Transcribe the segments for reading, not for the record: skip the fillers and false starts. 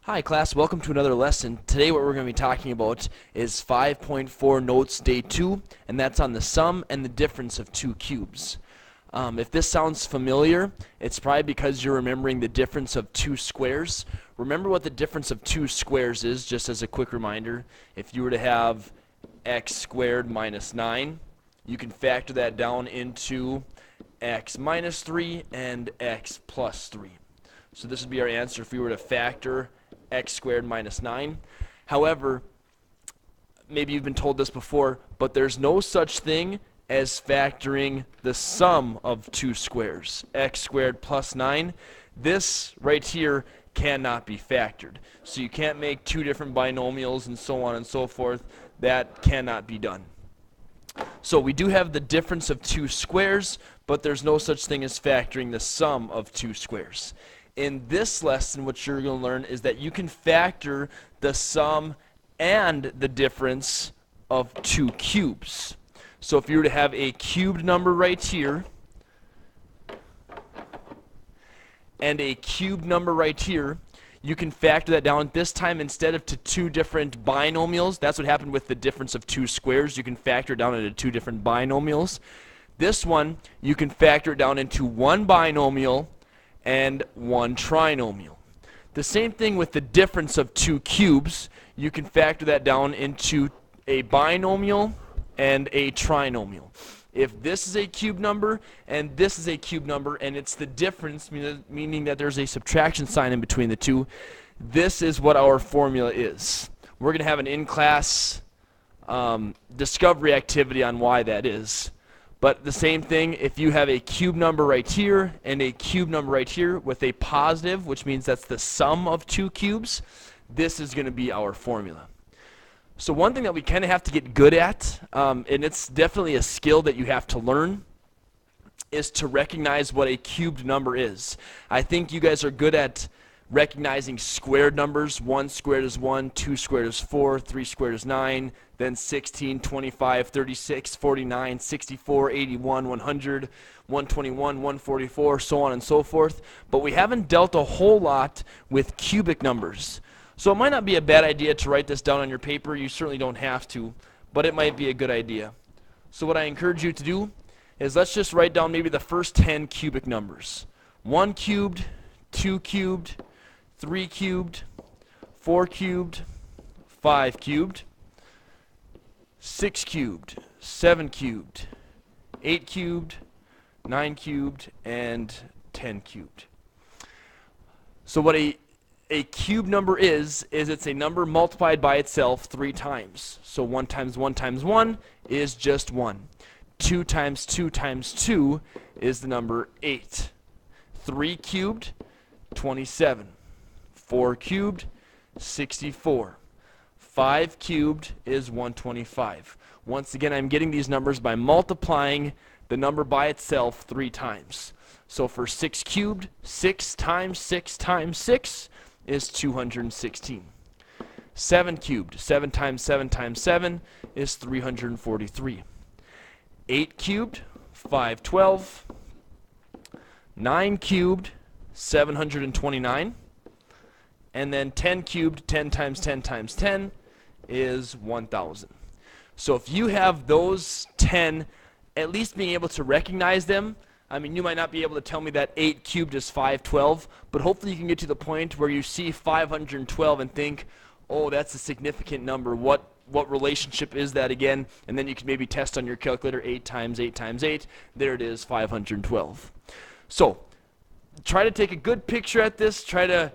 Hi class, welcome to another lesson. Today what we're going to be talking about is 5.4 notes day 2, and that's on the sum and the difference of two cubes. If this sounds familiar, it's probably because you're remembering the difference of two squares. Remember what the difference of two squares is, just as a quick reminder. If you were to have x squared minus 9, you can factor that down into x minus 3 and x plus 3. So this would be our answer if we were to factor x squared minus 9. However, maybe you've been told this before, but there's no such thing as factoring the sum of two squares, x squared plus 9. This right here cannot be factored. So you can't make two different binomials and so on and so forth. That cannot be done. So we do have the difference of two squares, but there's no such thing as factoring the sum of two squares. In this lesson, what you're going to learn is that you can factor the sum and the difference of two cubes. So if you were to have a cubed number right here and a cubed number right here, you can factor that down. This time, instead of to two different binomials, that's what happened with the difference of two squares. You can factor it down into two different binomials. This one, you can factor it down into one binomial and one trinomial. The same thing with the difference of two cubes. You can factor that down into a binomial and a trinomial. If this is a cube number and this is a cube number and it's the difference, meaning that there's a subtraction sign in between the two, this is what our formula is. We're going to have an in-class discovery activity on why that is. But the same thing, if you have a cube number right here and a cube number right here with a positive, which means that's the sum of two cubes, this is going to be our formula. So one thing that we kind of have to get good at, and it's definitely a skill that you have to learn, is to recognize what a cubed number is. I think you guys are good at recognizing squared numbers. 1 squared is 1, 2 squared is 4, 3 squared is 9, then 16, 25, 36, 49, 64, 81, 100, 121, 144, so on and so forth. But we haven't dealt a whole lot with cubic numbers. So it might not be a bad idea to write this down on your paper. You certainly don't have to, but it might be a good idea. So what I encourage you to do is let's just write down maybe the first 10 cubic numbers. 1 cubed, 2 cubed, 3 cubed, 4 cubed, 5 cubed, 6 cubed, 7 cubed, 8 cubed, 9 cubed, and 10 cubed. So what a cube number is it's a number multiplied by itself 3 times. So 1 times 1 times 1 is just 1. 2 times 2 times 2 is the number 8. 3 cubed, 27. 4 cubed, 64. 5 cubed is 125. Once again, I'm getting these numbers by multiplying the number by itself 3 times. So for 6 cubed, 6 times 6 times 6 is 216. 7 cubed, 7 times 7 times 7 is 343. 8 cubed, 512. 9 cubed, 729. And then 10 cubed, 10 times 10 times 10 is 1,000. So if you have those 10, at least being able to recognize them, I mean, you might not be able to tell me that 8 cubed is 512, but hopefully you can get to the point where you see 512 and think, oh, that's a significant number. What relationship is that again? And then you can maybe test on your calculator 8 times 8 times 8. There it is, 512. So try to take a good picture at this. Try to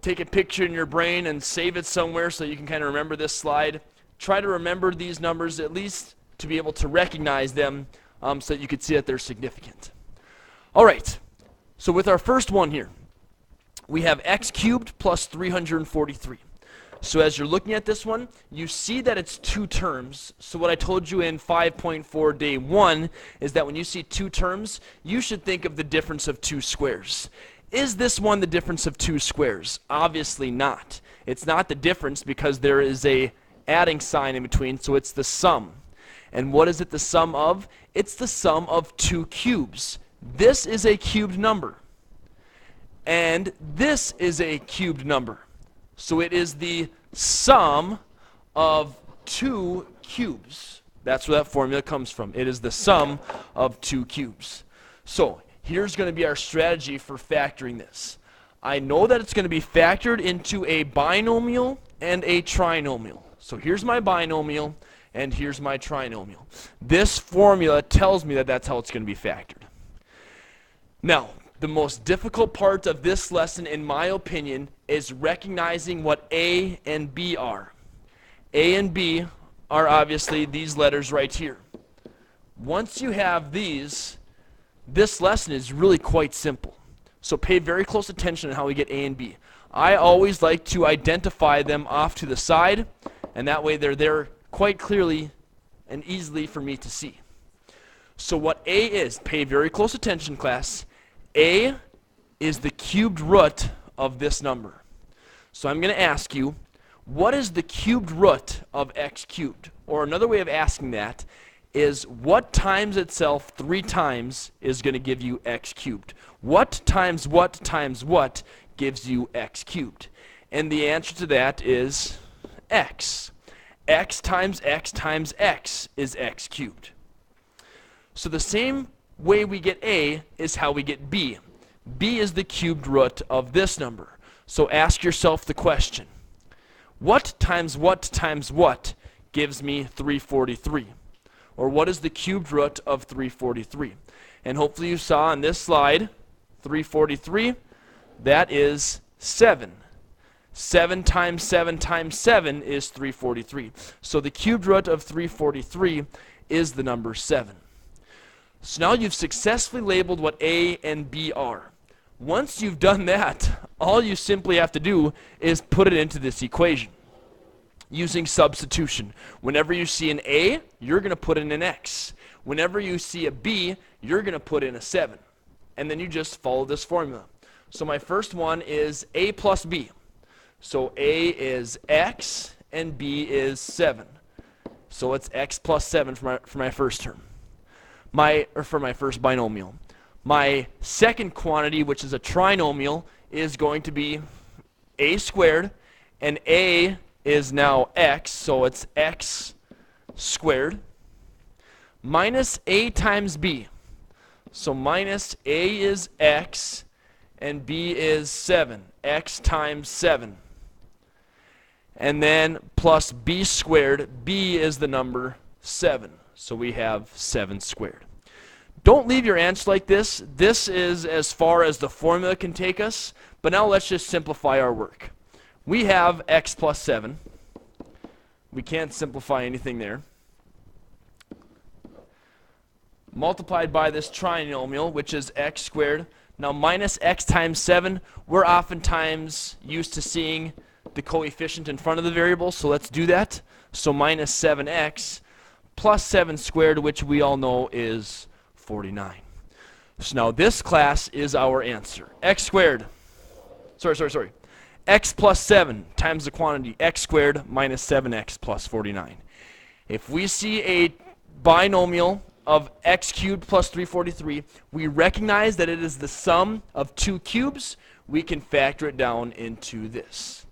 take a picture in your brain and save it somewhere so you can kind of remember this slide. Try to remember these numbers at least to be able to recognize them so that you could see that they're significant. All right, so with our first one here, we have x cubed plus 343. So as you're looking at this one, you see that it's 2 terms. So what I told you in 5.4 day 1 is that when you see 2 terms, you should think of the difference of 2 squares. Is this one the difference of 2 squares? Obviously not. It's not the difference because there is a adding sign in between, so it's the sum. And what is it the sum of? It's the sum of 2 cubes. This is a cubed number. And this is a cubed number. So it is the sum of two cubes. That's where that formula comes from. It is the sum of two cubes. So here's going to be our strategy for factoring this. I know that it's going to be factored into a binomial and a trinomial. So here's my binomial and here's my trinomial. This formula tells me that that's how it's going to be factored. Now, the most difficult part of this lesson, in my opinion, is recognizing what A and B are. A and B are obviously these letters right here. Once you have these, this lesson is really quite simple. So pay very close attention to how we get A and B. I always like to identify them off to the side, and that way they're there quite clearly and easily for me to see. So what A is, pay very close attention, class. A is the cubed root of this number. So I'm going to ask you, what is the cubed root of x cubed? Or another way of asking that is, what times itself 3 times is going to give you x cubed? What times what gives you x cubed? And the answer to that is x. X times x times x is x cubed. So the same way we get A is how we get B. B is the cubed root of this number. So ask yourself the question, what times what gives me 343? Or what is the cubed root of 343? And hopefully you saw on this slide, 343, that is 7. 7 times 7 times 7 is 343. So the cubed root of 343 is the number 7. So now you've successfully labeled what A and B are. Once you've done that, all you simply have to do is put it into this equation using substitution. Whenever you see an A, you're going to put in an X. Whenever you see a B, you're going to put in a 7. And then you just follow this formula. So my first one is A plus B. So A is X and B is 7. So it's X plus 7 for my first term. For my first binomial. My second quantity, which is a trinomial, is going to be A squared, and A is now X, so it's X squared, minus A times B. So minus A is X, and B is 7. X times 7. And then plus B squared. B is the number 7. So we have 7 squared. Don't leave your answer like this. This is as far as the formula can take us. But now let's just simplify our work. We have X plus 7. We can't simplify anything there. Multiplied by this trinomial, which is X squared. Now minus X times 7. We're oftentimes used to seeing the coefficient in front of the variable. So let's do that. So minus 7x plus 7 squared, which we all know is 49. So now this, class, is our answer. X squared, x plus 7 times the quantity x squared minus 7x plus 49. If we see a binomial of x cubed plus 343, we recognize that it is the sum of two cubes. We can factor it down into this.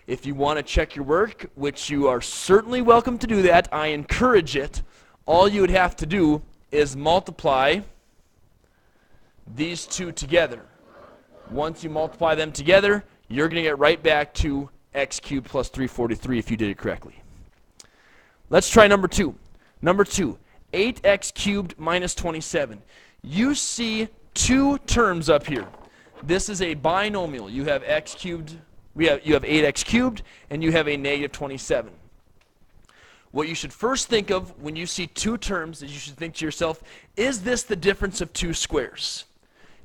If you want to check your work, which you are certainly welcome to do that, I encourage it, all you would have to do is multiply these two together. Once you multiply them together, you're going to get right back to x cubed plus 343 if you did it correctly. Let's try number 2. Number 2, 8x cubed minus 27. You see two terms up here. This is a binomial. You have x cubed, you have 8x cubed, and you have a negative 27. What you should first think of when you see two terms is you should think to yourself, is this the difference of two squares?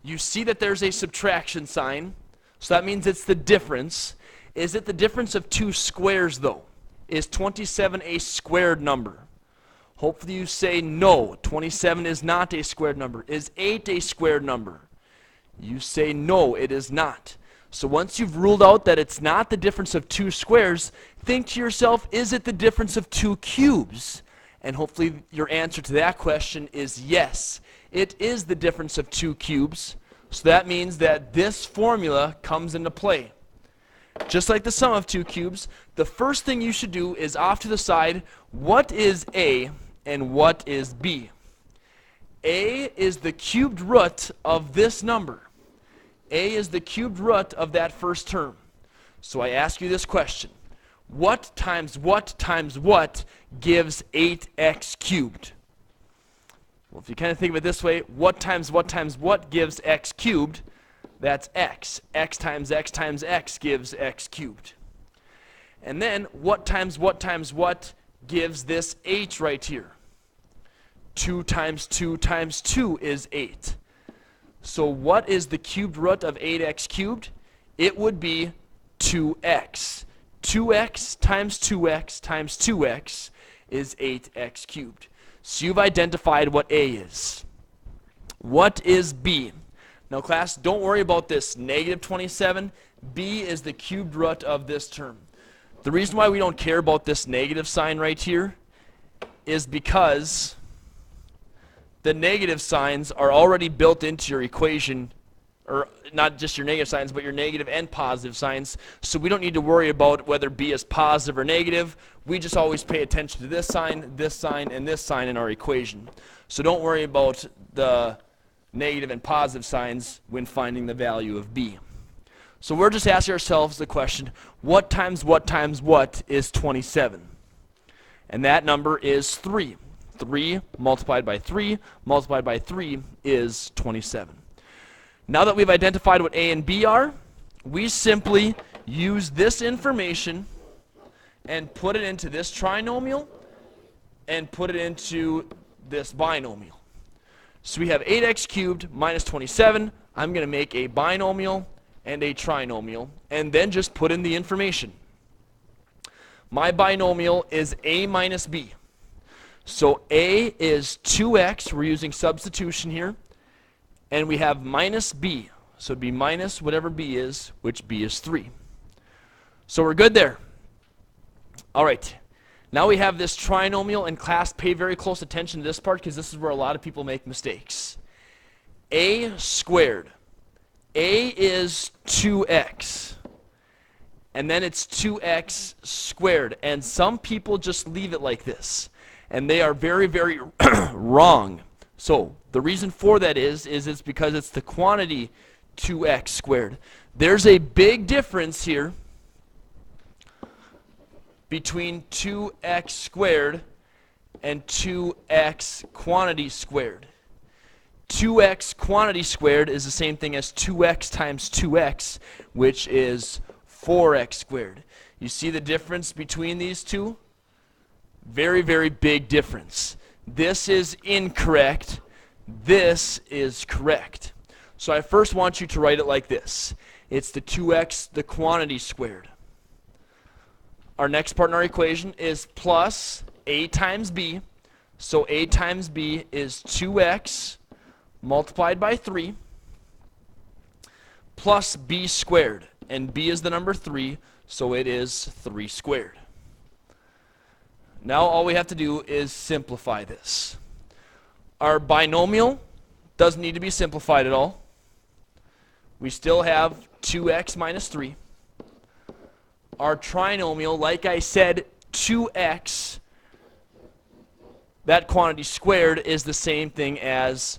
You see that there's a subtraction sign, so that means it's the difference. Is it the difference of two squares, though? Is 27 a squared number? Hopefully you say no, 27 is not a squared number. Is 8 a squared number? You say no, it is not. So once you've ruled out that it's not the difference of two squares, think to yourself, is it the difference of two cubes? And hopefully your answer to that question is yes. It is the difference of two cubes. So that means that this formula comes into play. Just like the sum of two cubes, the first thing you should do is off to the side, what is A and what is B? A is the cubed root of this number. A is the cubed root of that first term. So I ask you this question. What times what times what gives 8x cubed? Well, if you kind of think of it this way, what times what gives x cubed? That's x. X times x gives x cubed. And then what times what gives this 8 right here? 2 times 2 times 2 is 8. So what is the cubed root of 8x cubed? It would be 2x. 2x times 2x times 2x is 8x cubed. So you've identified what A is. What is B? Now class, don't worry about this negative 27. B is the cubed root of this term. The reason why we don't care about this negative sign right here is because the negative signs are already built into your equation, or not just your negative signs, but your negative and positive signs. So we don't need to worry about whether B is positive or negative. We just always pay attention to this sign, and this sign in our equation. So don't worry about the negative and positive signs when finding the value of B. So we're just asking ourselves the question, what times what is 27? And that number is 3. 3 multiplied by 3 multiplied by 3 is 27. Now that we've identified what A and B are, we simply use this information and put it into this trinomial and put it into this binomial. So we have 8x cubed minus 27. I'm going to make a binomial and a trinomial, and then just put in the information. My binomial is A minus B. So A is 2x, we're using substitution here, and we have minus B. So it'd be minus whatever B is, which B is 3. So we're good there. All right. Now we have this trinomial, and class, pay very close attention to this part because this is where a lot of people make mistakes. A squared. A is 2x. And then it's 2x squared. And some people just leave it like this. And they are very, very wrong. So the reason for that is it's because it's the quantity 2x squared. There's a big difference here between 2x squared and 2x quantity squared. 2x quantity squared is the same thing as 2x times 2x, which is 4x squared. You see the difference between these two? Very, very big difference. This is incorrect. This is correct. So I first want you to write it like this. It's the 2x, the quantity squared. Our next part in our equation is plus A times B. So A times B is 2x multiplied by 3 plus B squared. And B is the number 3, so it is 3 squared. Now all we have to do is simplify this. Our binomial doesn't need to be simplified at all. We still have 2x minus 3. Our trinomial, like I said, 2x, that quantity squared is the same thing as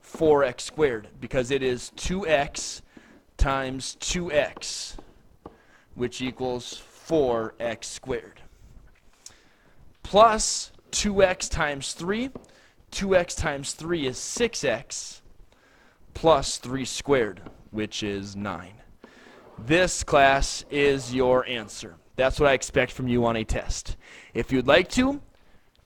4x squared because it is 2x times 2x, which equals 4x squared. Plus 2x times 3. 2x times 3 is 6x plus 3 squared, which is 9. This, class, is your answer. That's what I expect from you on a test. If you'd like to,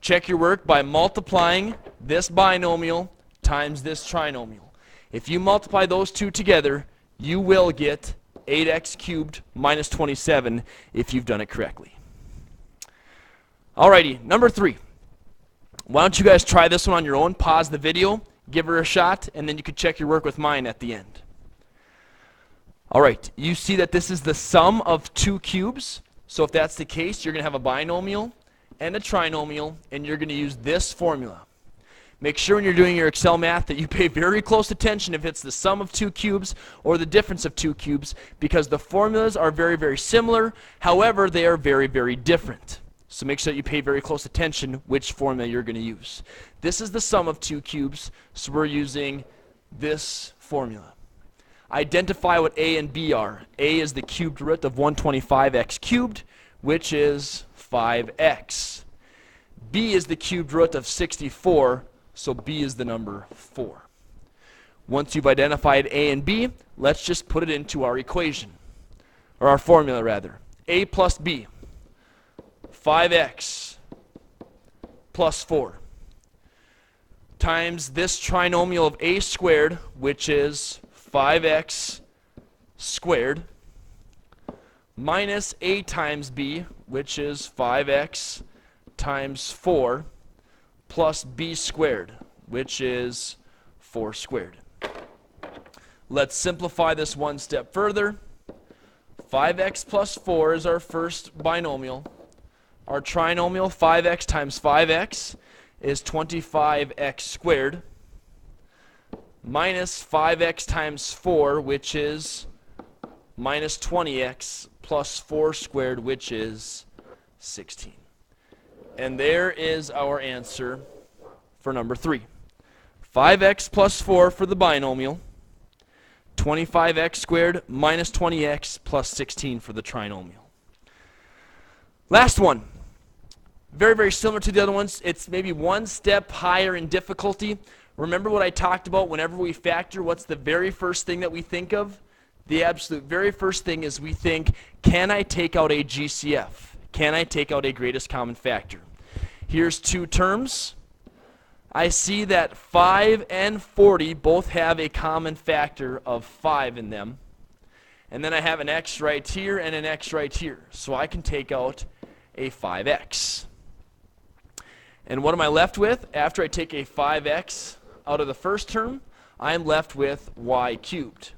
check your work by multiplying this binomial times this trinomial. If you multiply those two together, you will get 8x cubed minus 27 if you've done it correctly. Alrighty, number 3. Why don't you guys try this one on your own, pause the video, give her a shot, and then you can check your work with mine at the end. Alright, you see that this is the sum of two cubes. So if that's the case, you're going to have a binomial and a trinomial, and you're going to use this formula. Make sure when you're doing your Excel math that you pay very close attention if it's the sum of two cubes or the difference of two cubes, because the formulas are very, very similar. However, they are very, very different. So make sure that you pay very close attention which formula you're going to use. This is the sum of two cubes, so we're using this formula. Identify what a and b are. A is the cubed root of 125x cubed, which is 5x. B is the cubed root of 64, so b is the number 4. Once you've identified a and b, let's just put it into our equation, or our formula rather. A plus b, 5x plus 4, times this trinomial of a squared, which is 5x squared, minus a times b, which is 5x times 4, plus b squared, which is 4 squared. Let's simplify this one step further. 5x plus 4 is our first binomial. Our trinomial, 5x times 5x, is 25x squared, minus 5x times 4, which is minus 20x, plus 4 squared, which is 16. And there is our answer for number 3. 5x plus 4 for the binomial, 25x squared minus 20x plus 16 for the trinomial. Last one. Very, very similar to the other ones. It's maybe one step higher in difficulty. Remember what I talked about whenever we factor, what's the very first thing that we think of? The absolute very first thing is we think, can I take out a GCF? Can I take out a greatest common factor? Here's two terms. I see that 5 and 40 both have a common factor of 5 in them. And then I have an x right here and an x right here. So I can take out a 5x. And what am I left with? After I take a 5x out of the first term, I'm left with y cubed.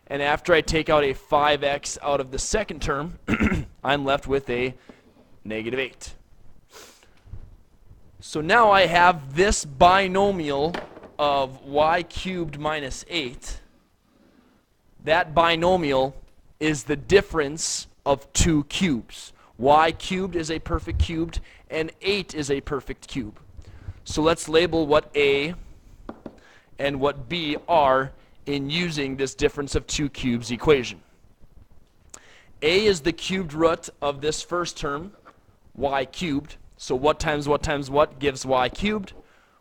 And after I take out a 5x out of the second term, I'm left with a negative 8. So now I have this binomial of y cubed minus 8. That binomial is the difference of two cubes. Y cubed is a perfect cubed, and 8 is a perfect cube. So let's label what a and what b are in using this difference of two cubes equation. A is the cubed root of this first term, y cubed. So what times what times what gives y cubed?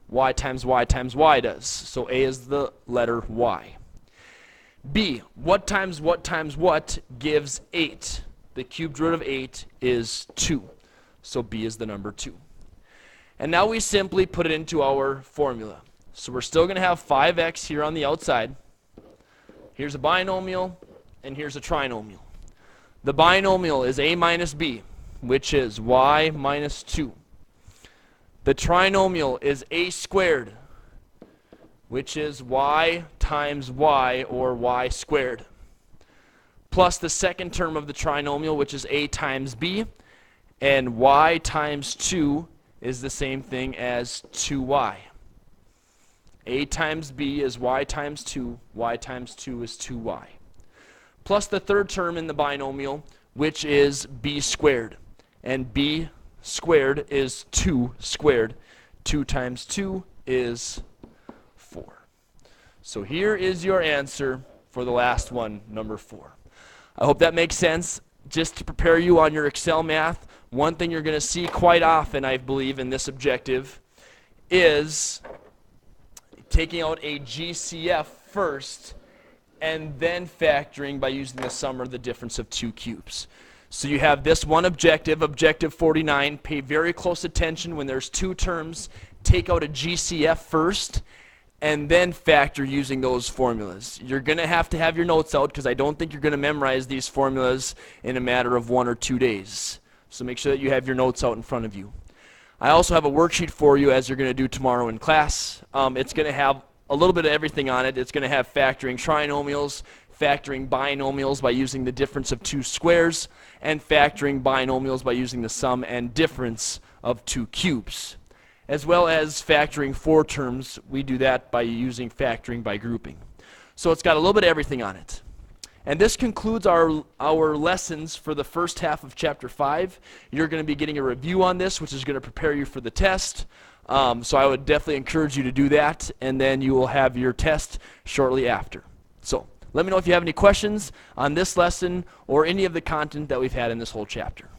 Y times y times y does. So a is the letter y. B, what times what gives 8? The cubed root of 8 is 2. So b is the number 2. And now we simply put it into our formula. So we're still going to have 5x here on the outside. Here's a binomial, and here's a trinomial. The binomial is a minus b, which is y minus 2. The trinomial is a squared, which is y times y, or y squared, plus the second term of the trinomial, which is a times b, and y times 2 is the same thing as 2y. A times b is y times 2, y times 2 is 2y. Plus the third term in the binomial, which is b squared. And b squared is 2 squared. 2 times 2 is 4. So here is your answer for the last one, number 4. I hope that makes sense. Just to prepare you on your Excel math, one thing you're going to see quite often, I believe, in this objective is taking out a GCF first and then factoring by using the sum or the difference of two cubes. So you have this one objective, objective 49. Pay very close attention when there's two terms. Take out a GCF first and then factor using those formulas. You're going to have your notes out because I don't think you're going to memorize these formulas in a matter of 1 or 2 days. So make sure that you have your notes out in front of you. I also have a worksheet for you as you're going to do tomorrow in class. It's going to have a little bit of everything on it. It's going to have factoring trinomials, factoring binomials by using the difference of two squares, and factoring binomials by using the sum and difference of two cubes. as well as factoring for terms. We do that by using factoring by grouping. So it's got a little bit of everything on it. And this concludes our lessons for the first half of Chapter 5. You're going to be getting a review on this, which is going to prepare you for the test. So I would definitely encourage you to do that, and then you will have your test shortly after. So let me know if you have any questions on this lesson or any of the content that we've had in this whole chapter.